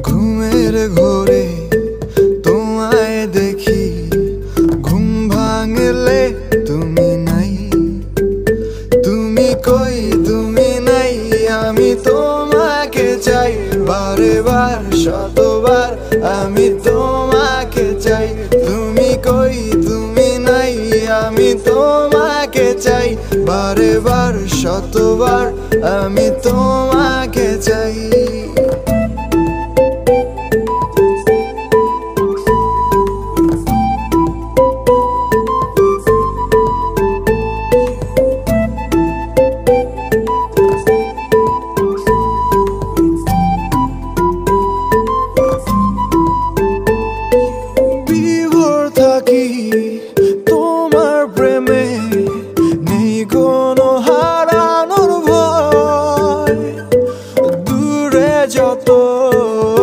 ঘুমের ঘোরে তোমায় দেখি, ঘুম ভাঙলে তুমি নাই। তুমি কই তুমি নাই, আমি তোমাকে চাই। বারে বার শতবার আমি তোমাকে চাই। তুমি কই তুমি নাই, আমি তোমাকে চাই। বারে বার শতবার আমি তোমাকে চাই।